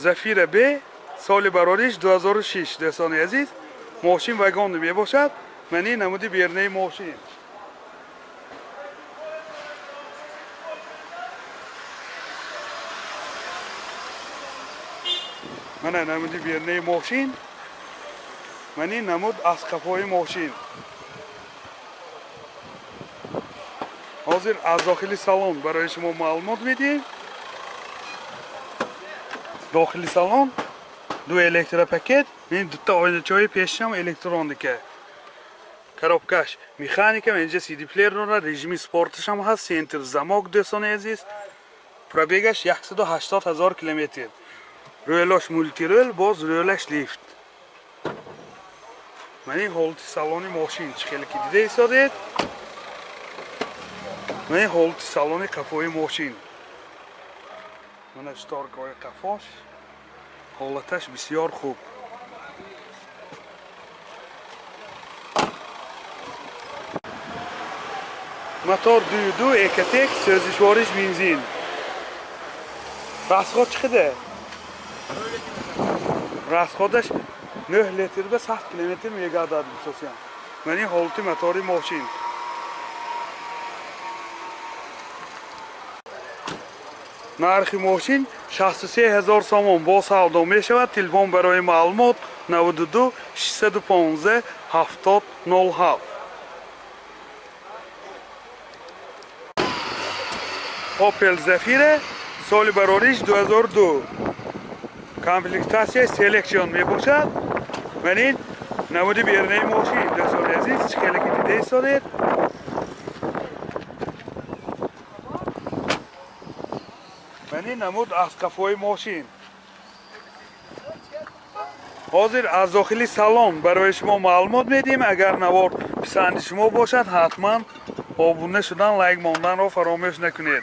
زفیر ب سال براریش 2006 دوستان عزیز. ماشین وگان می باشد. من این نمودی بیرنه ماشین. من نمودی بیرنه ماشین. من این نمود از کپای ماشین. حاضر از داخلی سالن برای شما معلومات میدیم. داخلی سالن دو الکتروپاکت، این دو تا آینه‌چای پیشم الکترونیکه. коробкаш механика, اینجا سی دی پلیر داره، رژیم سپورتش هم هست، سنتر زماک دوستان عزیز. پروبیگش 180,000 کیلومتر. رویلاش مولتی رول، باز رویلاش لیفت. من این حالت سالن ماشین خیلی که دیده ایستادید. من این حالت سالن کفای ماشین. من اشتارگاه قفاش حالتش بسیار خوب. موتور دو اکتک سوزشوارش بنزین. راسخود چقدره؟ راسخودش 9 لیتر به 100 کیلومتر میگه داد بسازیم. من این حالت موتور ماشین. نرخ ماشین 63,000 سوم با سودا می شود. تلفن برای معلومات 92 615 7007. اوپل زفیر سال براریش 2002. کامپلکتاسیون سلکشن می باشد. من این نمودی بیرنه ماشین دوستان عزیز خیلی که دیده ایستادید. من این نمود از کفای ماشین. حاضر از داخلی سالن برای شما معلومات میدیم. اگر نوار پسند شما باشد حتما آبونه شدن، لایک ماندن رو فراموش نکنید.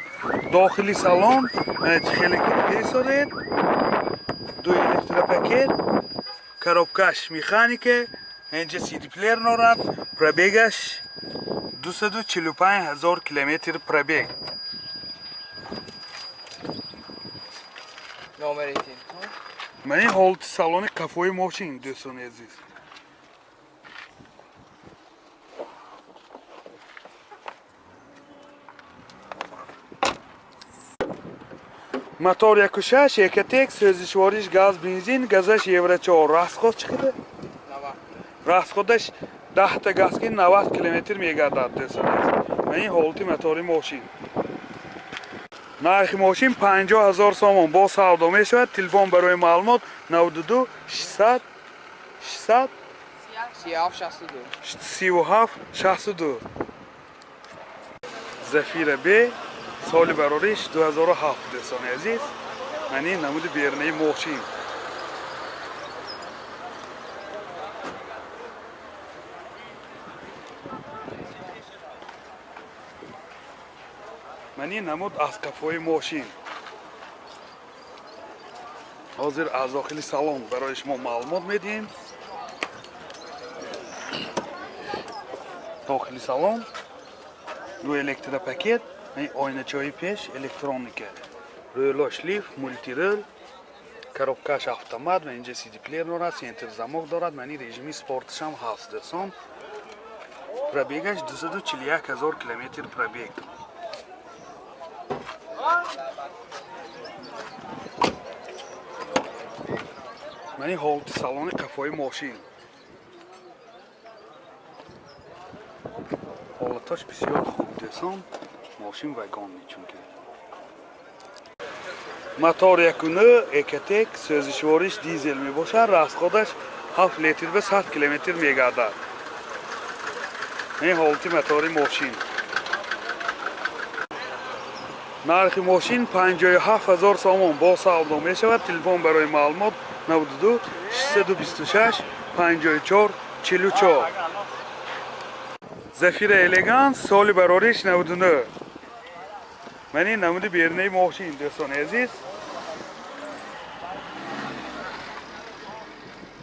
داخلی سالن خیلی که دیده ایستادید. دو الکتروپاکت، коробкаш مکانیکه، اینجا سی دی پلیر دارد. پروبیگش 245,000 کیلومتر پروبیگ. نامر ایتین. من این حالت سالن کفای ماشین دوستان عزیز. موتور 1.6 اکتک سوزشواریش گاز بنزین، گازش یورو 4. راسخود چقدره؟ 90. راسخودش 10 تا گاز که 90 کیلومتر میگردد دوستان عزیز. من این حالت موتور ماشین. نرخ ماشین 50,000 سوم با سودا می شود. تلفن برای معلومات 92 600 37 62. زفیر ب سال براریش 2007 دوستان عزیز. من این نمود بیرنه ماشین. من این نمود از کفای ماشین. حاضر از داخلی سالن برای شما معلومات میدیم. داخلی سالن دو الکتروپاکت، آینه چای پیش الکترونیکه، رویلاش لیف مولتی رول، коробкаш автомат و اینجا سی دی پلیر دارد، سنتر زماک دارد. من این رژیمی سپورتش هم هست دوستان. پروبیگش 241,000 کیلومتر پروبیگ. من این حالت سالن کفای ماشین. حالتاش بسیار خوب دوستان. ماشین وگانی چون که موتور 1.9 اکتک سوزشواریش دیزل می باشد. راسخودش 7 لیتر به 100 کیلومتر میگردد. این حالت موتور ماشین. نرخ ماشین 57,000 سوم با سودا می شود. تلفن برای معلومات 92 626 54 44. زفیر الگانس سال براریش 99. من این نمود بیرنه ماشین دوستان عزیز.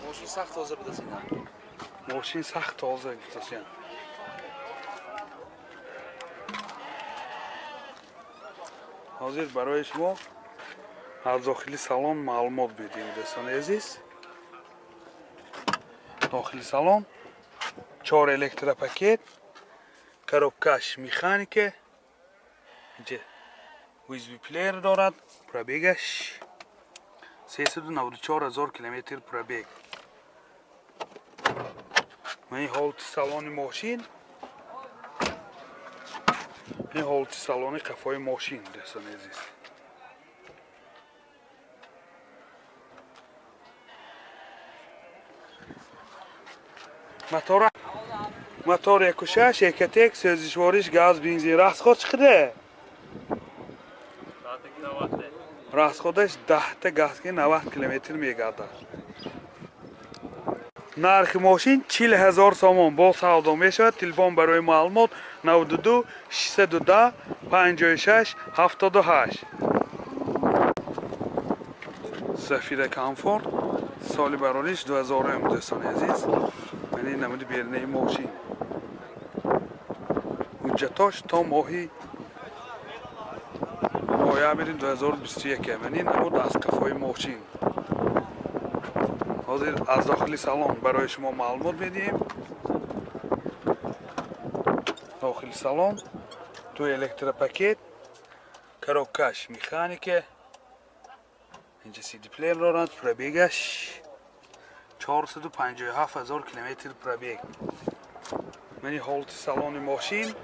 ماشین سخت تازه بدازین. ماشین سخت تازه بدازین. حاضر برای شما از داخل سالن معلومات بدیم دوستان عزیز. داخل سالن 4 الکتروپاکت، коробкаш مکانیکه، اینجا USB پلیر دارد، پرابیگش 394,000 کیلومتر پرابیگ. من این حالت سالن ماشین، این حالت سالن قفای ماشین دوستان عزیز. موتور 1.6 1.1 سوزشوارش گاز بنزین. راسخود چقدره؟ راسخودش 10 تا گاز که 90 کیلومتر میگرده. نرخ ماشین 40,000 سوم با سودا میشود. تلفن برای معلومات 92 610 56 78. زفیر کامفورت سال برانش 2000 دوستان عزیز. من این نمود بیرنه ماشین حجتاش تا ماهی نوامبر 2021. من این نمود از قفای ماشین. حاضر از داخل سالن برای شما معلومات میدیم. داخل سالن 2 الکتروپاکت، коробкаш مکانیکه، اینجا CD پلیر دارد، پرابیگش 457,000 کیلومتر پرابیگ. من این حالت سالن ماشین،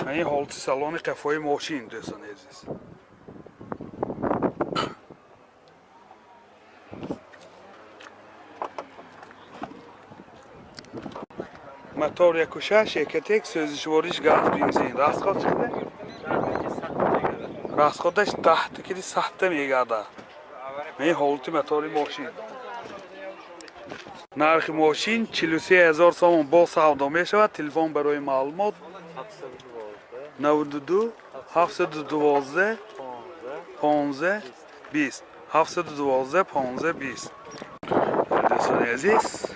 من این حالت سالن قفای ماشین دوستان عزیز. موتور 1.6 1.1 سوزشوارش گاز بنزین. راسخود چقدر؟ راسخودش 10 تا که 100 تا میگرده. من این حالت موتور ماشین. نرخ ماشین 43,000 سوم با سودا میشود. تلفن برای معلومات 92 712 15 20 712 15 20. دوستان عزیز،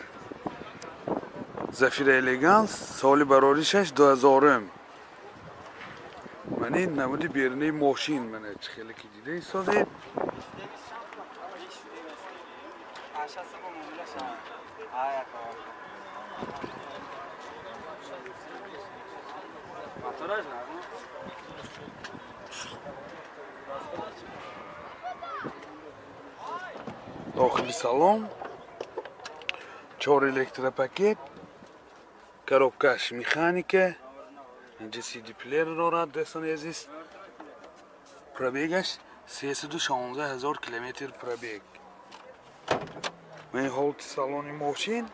زفیر الگانس سال براریشش 2000. من این نمودی بیرنه ماشین من خیلی که دیده ایستاده. داخل سالن 4 الکتروپاکت، коробкаш مکانیکه، اینجا CD پلیر دارد دوستان عزیز. پرابیگش 316,000 کیلومتر پرابیگ. من این حالت سالن ماشین،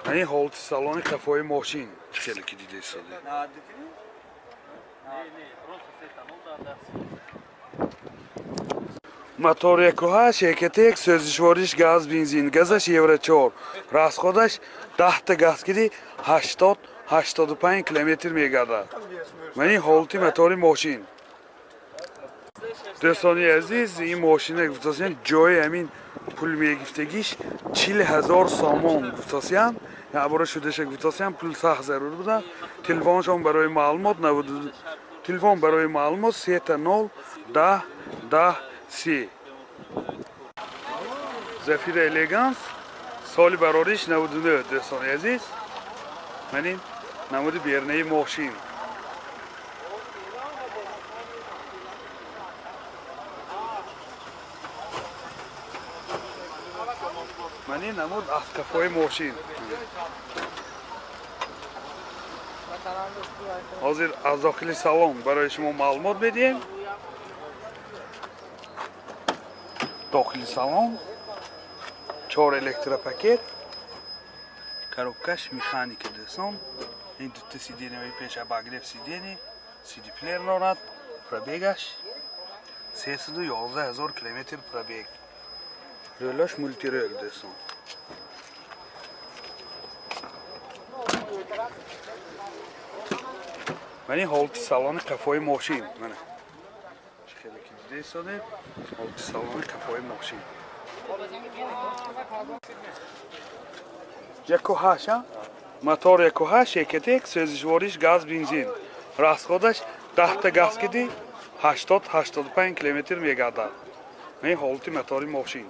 من این حالت سالن قفای ماشین خیلی که دیده ایستاده. موتور 1.8 1.1 سوزشوارش گاز بنزین. گازش یورو 4. راسخودش 10 تا گاز کدی 80 85 کیلومتر میگرده. من این حالت موتور ماشین. دوستان عزیز، این ماشین گفتن جای همین پول میگفتگیش 40,000 سوم گفتن. یا برای شدهش گفتن پول سخت ضرور بوده. تلفنشون برای معلومات 92 تلفن برای معلومات 30 10 10 3. زفیر الگانس سال براریش 99 دوستان عزیز. من این نمود بیرنه ماشین. من این نمود از قفای ماشین. حاضر از داخل سالن برای شما معلومات بدیم. داخل سالن 4 الکتروپاکت، коробкаш مکانیکه دوستان. این دو تا CD نمی پیش باگرف CD پلیر دارد. پرابیگش 311,000 کیلومتر پرابیگ. رولاش مولتی رول دوستان. من این حالت سالن قفای ماشین منه خیلی که دیده ایستاده. حالت سالن قفای ماشین 1.8 موتور 1.8 1.1 سوزشوارش گاز بنزین. راسخودش 10 تا газ киди 80-85 километр мегардад. Ин ҳолати мотори мошин.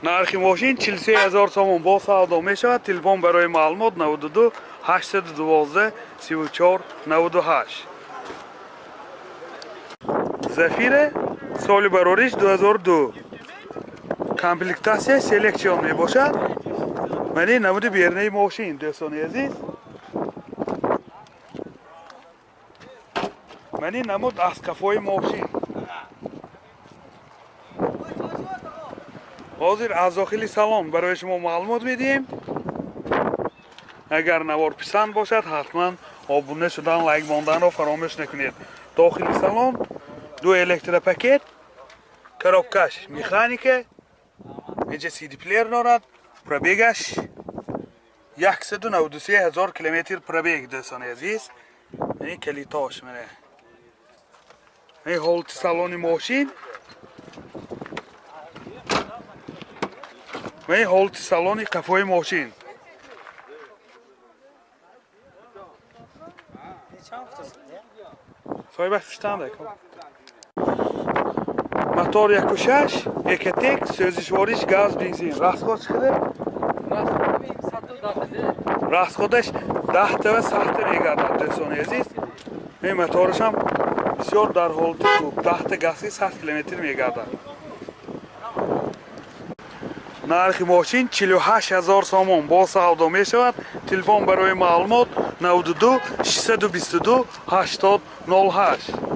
нархи мошин 43000 сомон бо савдо мешавад. Телефон барои маълумот 92 812 34 98. Зафира соли барориш 2002. комплектация селексион мебошад. мани намуди бернаи мошин дӯстони азиз. мани намуд аскафои мошин. ҳозир аз дохили салон барои шумо маълумот медиҳем. агар навор писанд бошад ҳатман обуна шудан лайк монданро фаромӯш накунед. дохили салон 2 электропакет, коробкаш механика, инҷа CD плеер дорад, пробегаш 193000 километр пробег дӯстони азиз. ин калитош мене. ин ҳолати салони мошин. ин ҳолати салони қафои мошин. соҳиба фиштанда мотор 1.6 Экотек сӯзишвориш газ бензин. расход чиқадар? расходаш 10 та ва 100 та мегардад дӯстони азиз. ин моторашам бисёр дар ҳолати хуб. 10 та гази 100 километр мегардад. нархи мошин 48000 сомон бо савдо мешавад. телефон барои маълумот 92 622 80 08.